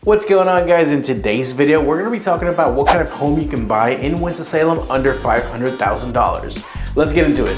What's going on, guys? In today's video, we're going to be talking about what kind of home you can buy in Winston-Salem under $500,000. Let's get into it.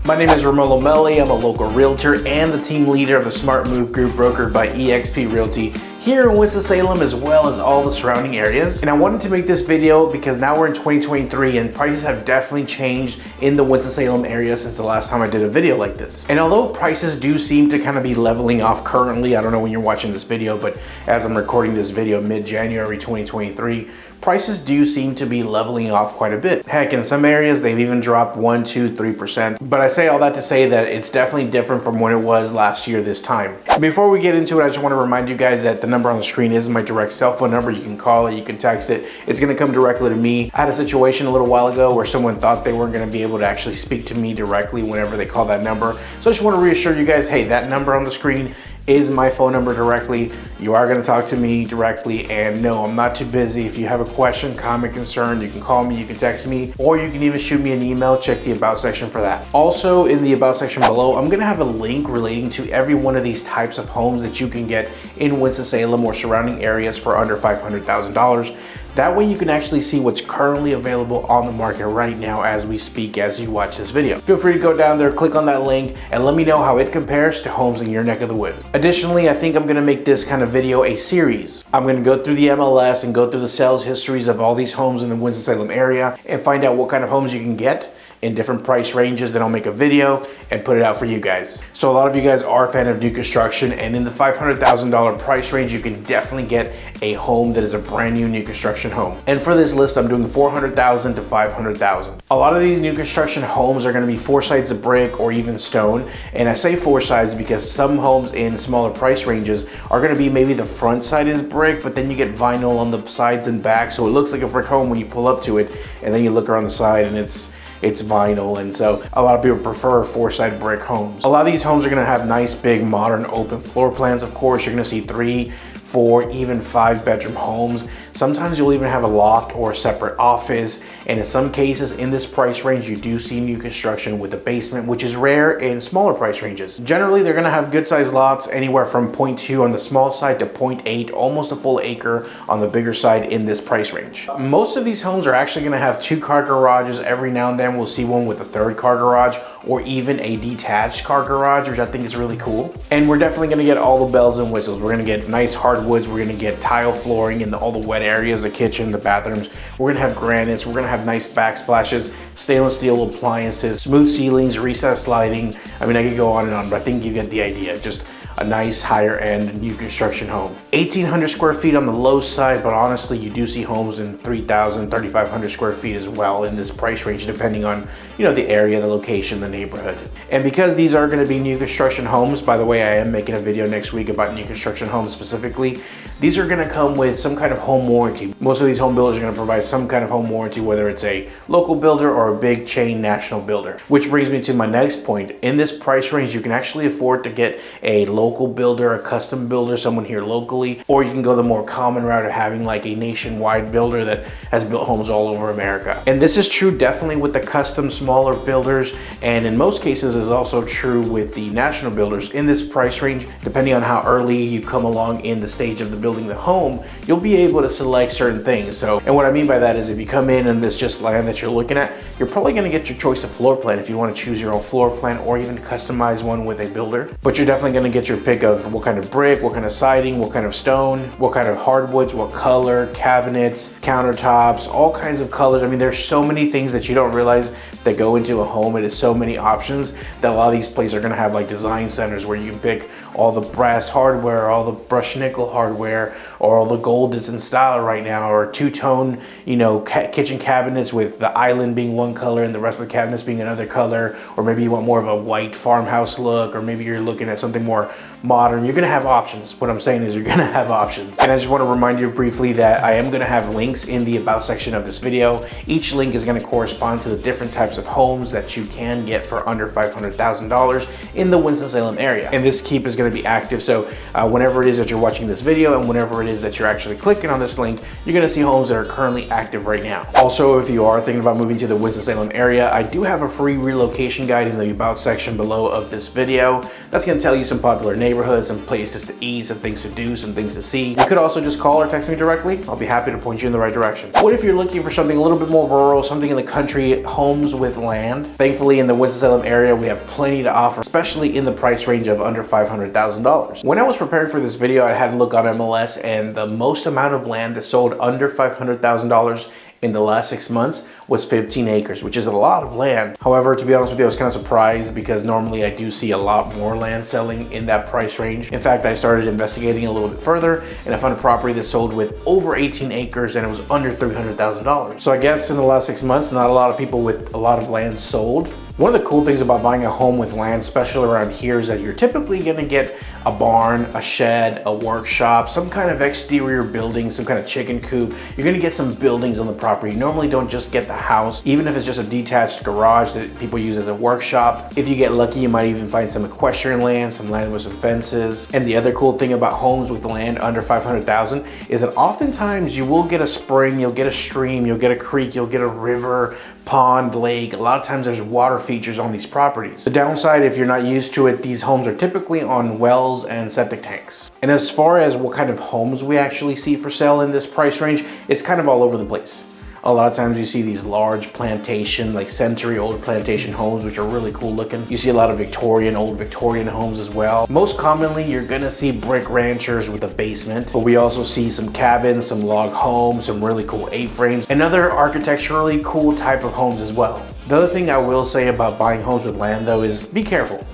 My name is Ramon Lomeli. I'm a local realtor and the team leader of the Smart Move Group brokered by eXp Realty here in Winston-Salem, as well as all the surrounding areas. And I wanted to make this video because now we're in 2023 and prices have definitely changed in the Winston-Salem area since the last time I did a video like this. And although prices do seem to kind of be leveling off currently, I don't know when you're watching this video, but as I'm recording this video mid-January 2023, prices do seem to be leveling off quite a bit. Heck, in some areas they've even dropped 1, 2, 3%. But I say all that to say that it's definitely different from when it was last year this time. Before we get into it, I just want to remind you guys that the number on the screen is my direct cell phone number. You can call it, you can text it. It's going to come directly to me. I had a situation a little while ago where someone thought they weren't going to be able to actually speak to me directly whenever they call that number. So I just want to reassure you guys, hey, that number on the screen is my phone number directly. You are going to talk to me directly, and no, I'm not too busy. If you have a question, comment, concern, you can call me, you can text me, or you can even shoot me an email. Check the about section for that. Also, in the about section below, I'm going to have a link relating to every one of these types of homes that you can get in Winston-Salem or surrounding areas for under $500,000. That way you can actually see what's currently available on the market right now as we speak, as you watch this video. Feel free to go down there, click on that link, and let me know how it compares to homes in your neck of the woods. Additionally, I think I'm gonna make this kind of video a series. I'm gonna go through the MLS and go through the sales histories of all these homes in the Winston-Salem area and find out what kind of homes you can get in different price ranges. Then I'll make a video and put it out for you guys. So a lot of you guys are a fan of new construction, and in the $500,000 price range, you can definitely get a home that is a brand new construction home. And for this list, I'm doing $400,000 to $500,000. A lot of these new construction homes are going to be 4 sides of brick or even stone. And I say 4 sides because some homes in smaller price ranges are going to be maybe the front side is brick, but then you get vinyl on the sides and back, so it looks like a brick home when you pull up to it, and then you look around the side and it's vinyl. And so a lot of people prefer 4-side brick homes. A lot of these homes are going to have nice big modern open floor plans. Of course, you're going to see 3, 4, even 5 bedroom homes. Sometimes you'll even have a loft or a separate office. And in some cases in this price range, you do see new construction with a basement, which is rare in smaller price ranges. Generally, they're gonna have good sized lots, anywhere from 0.2 on the small side to 0.8, almost a full acre on the bigger side in this price range. Most of these homes are actually gonna have 2-car garages. Every now and then we'll see one with a 3rd-car garage or even a detached car garage, which I think is really cool. And we're definitely gonna get all the bells and whistles. We're gonna get nice hardwoods. We're gonna get tile flooring in all the wet areas, the kitchen, the bathrooms. We're gonna have granites. We're gonna have nice backsplashes, stainless steel appliances, smooth ceilings, recessed lighting. I mean, I could go on and on, but I think you get the idea. Just a nice higher end new construction home. 1,800 square feet on the low side, but honestly, you do see homes in 3,000, 3,500 square feet as well in this price range, depending on, the area, the location, the neighborhood. And because these are gonna be new construction homes, by the way, I am making a video next week about new construction homes specifically. These are gonna come with some kind of home warranty. Most of these home builders are gonna provide some kind of home warranty, whether it's a local builder or a big chain national builder. Which brings me to my next point. In this price range, you can actually afford to get a local builder, a custom builder, someone here locally, or you can go the more common route of having like a nationwide builder that has built homes all over America. And this is true definitely with the custom smaller builders, and in most cases is also true with the national builders. In this price range, depending on how early you come along in the stage of the building the home, you'll be able to select certain things. So, and what I mean by that is if you come in and this just land that you're looking at, you're probably going to get your choice of floor plan if you want to choose your own floor plan or even customize one with a builder. But you're definitely going to get your pick of what kind of brick, what kind of siding, what kind of stone, what kind of hardwoods, what color, cabinets, countertops, all kinds of colors. I mean, there's so many things that you don't realize that go into a home. It is so many options that a lot of these places are going to have like design centers where you can pick all the brass hardware, all the brushed nickel hardware, or all the gold that's in style right now, or two-tone, kitchen cabinets with the island being one color and the rest of the cabinets being another color, or maybe you want more of a white farmhouse look, or maybe you're looking at something more modern. You're gonna have options. What I'm saying is you're gonna have options. And I just wanna remind you briefly that I am gonna have links in the about section of this video. Each link is gonna correspond to the different types of homes that you can get for under $500,000 in the Winston-Salem area. And this keep is gonna be active, so whenever it is that you're watching this video and whenever it is that you're actually clicking on this link, you're gonna see homes that are currently active right now. Also, if you are thinking about moving to the Winston-Salem area, I do have a free relocation guide in the about section below of this video. That's gonna tell you some popular neighborhoods, some places to eat, some things to do, some things to see. You could also just call or text me directly. I'll be happy to point you in the right direction. What if you're looking for something a little bit more rural, something in the country, homes with land? Thankfully, in the Winston-Salem area, we have plenty to offer, especially in the price range of under $500,000. When I was preparing for this video, I had a look on MLS, and the most amount of land that sold under $500,000 in the last 6 months was 15 acres, which is a lot of land. However, to be honest with you, I was kind of surprised because normally I do see a lot more land selling in that price range. In fact, I started investigating a little bit further and I found a property that sold with over 18 acres and it was under $300,000. So I guess in the last 6 months, not a lot of people with a lot of land sold. One of the cool things about buying a home with land, especially around here, is that you're typically gonna get a barn, a shed, a workshop, some kind of exterior building, some kind of chicken coop. You're gonna get some buildings on the property. You normally don't just get the house, even if it's just a detached garage that people use as a workshop. If you get lucky, you might even find some equestrian land, some land with some fences. And the other cool thing about homes with land under $500,000 is that oftentimes you will get a spring, you'll get a stream, you'll get a creek, you'll get a river, pond, lake. A lot of times there's water features on these properties. The downside, if you're not used to it, these homes are typically on wells and septic tanks. And as far as what kind of homes we actually see for sale in this price range, it's kind of all over the place. A lot of times you see these large plantation, like century-old plantation homes, which are really cool looking. You see a lot of old Victorian homes as well. Most commonly, you're gonna see brick ranchers with a basement, but we also see some cabins, some log homes, some really cool A-frames, and other architecturally cool type of homes as well. The other thing I will say about buying homes with land though is be careful.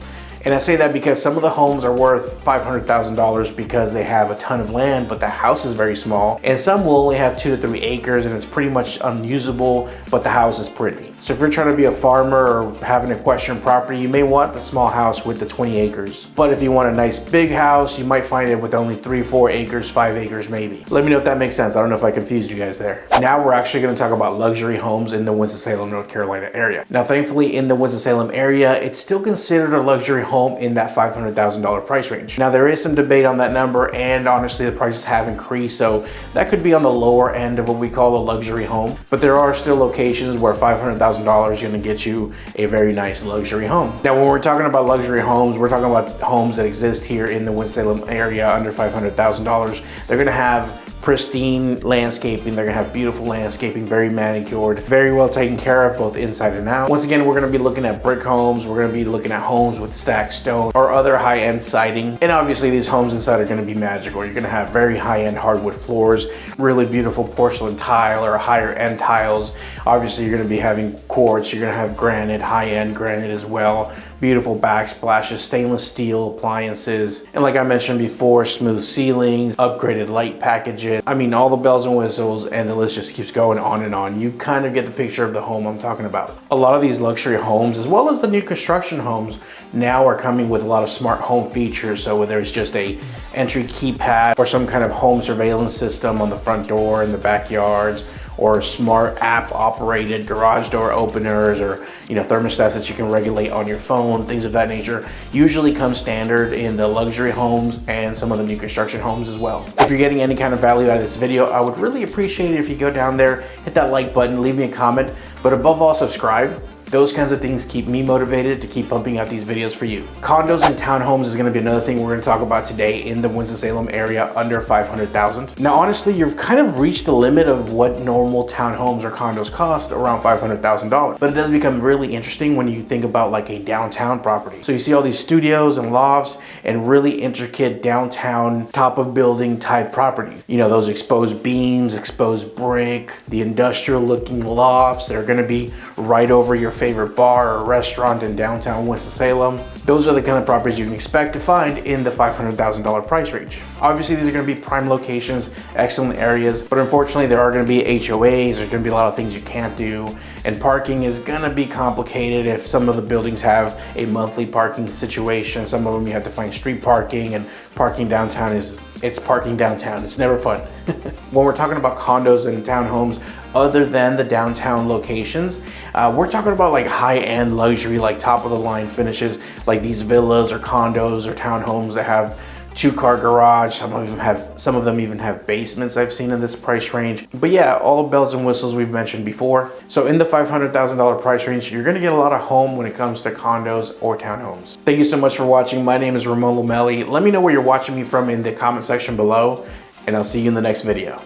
And I say that because some of the homes are worth $500,000 because they have a ton of land, but the house is very small. And some will only have 2 to 3 acres and it's pretty much unusable, but the house is pretty. So if you're trying to be a farmer or have an equestrian property, you may want the small house with the 20 acres. But if you want a nice big house, you might find it with only 3, 4 acres, 5 acres maybe. Let me know if that makes sense. I don't know if I confused you guys there. Now we're actually gonna talk about luxury homes in the Winston-Salem, North Carolina area. Now thankfully in the Winston-Salem area, it's still considered a luxury home in that $500,000 price range. Now there is some debate on that number, and honestly the prices have increased, so that could be on the lower end of what we call a luxury home. But there are still locations where $500,000 is going to get you a very nice luxury home. Now when we're talking about luxury homes, we're talking about homes that exist here in the Winston-Salem area under $500,000. They're going to have pristine landscaping. They're gonna have beautiful landscaping, very manicured, very well taken care of both inside and out. Once again, we're gonna be looking at brick homes. We're gonna be looking at homes with stacked stone or other high-end siding. And obviously these homes inside are gonna be magical. You're gonna have very high-end hardwood floors, really beautiful porcelain tile or higher end tiles. Obviously you're gonna be having quartz, you're gonna have granite, high-end granite as well. Beautiful backsplashes, stainless steel appliances, and like I mentioned before, smooth ceilings, upgraded light packages. I mean, all the bells and whistles, and the list just keeps going on and on. You kind of get the picture of the home I'm talking about. A lot of these luxury homes, as well as the new construction homes, now are coming with a lot of smart home features. So whether it's just a entry keypad or some kind of home surveillance system on the front door in the backyards, or smart app operated garage door openers, or thermostats that you can regulate on your phone, things of that nature, usually come standard in the luxury homes and some of the new construction homes as well. If you're getting any kind of value out of this video, I would really appreciate it if you go down there, hit that like button, leave me a comment, but above all, subscribe. Those kinds of things keep me motivated to keep pumping out these videos for you. Condos and townhomes is gonna be another thing we're gonna talk about today in the Winston-Salem area under $500,000. Now, honestly, you've kind of reached the limit of what normal townhomes or condos cost, around $500,000. But it does become really interesting when you think about like a downtown property. So you see all these studios and lofts and really intricate downtown top of building type properties. Those exposed beams, exposed brick, the industrial looking lofts that are gonna be right over your favorite bar or restaurant in downtown Winston-Salem. Those are the kind of properties you can expect to find in the $500,000 price range. Obviously, these are going to be prime locations, excellent areas, but unfortunately there are going to be HOAs, there's going to be a lot of things you can't do, and parking is going to be complicated if some of the buildings have a monthly parking situation. Some of them you have to find street parking, and parking downtown it's parking downtown. It's never fun. When we're talking about condos and townhomes, other than the downtown locations, we're talking about like high-end luxury, like top of the line finishes, like these villas or condos or townhomes that have 2-car garage. Some of them even have basements I've seen in this price range. But yeah, all the bells and whistles we've mentioned before. So in the $500,000 price range, you're gonna get a lot of home when it comes to condos or townhomes. Thank you so much for watching. My name is Ramon Lomeli. Let me know where you're watching me from in the comment section below, and I'll see you in the next video.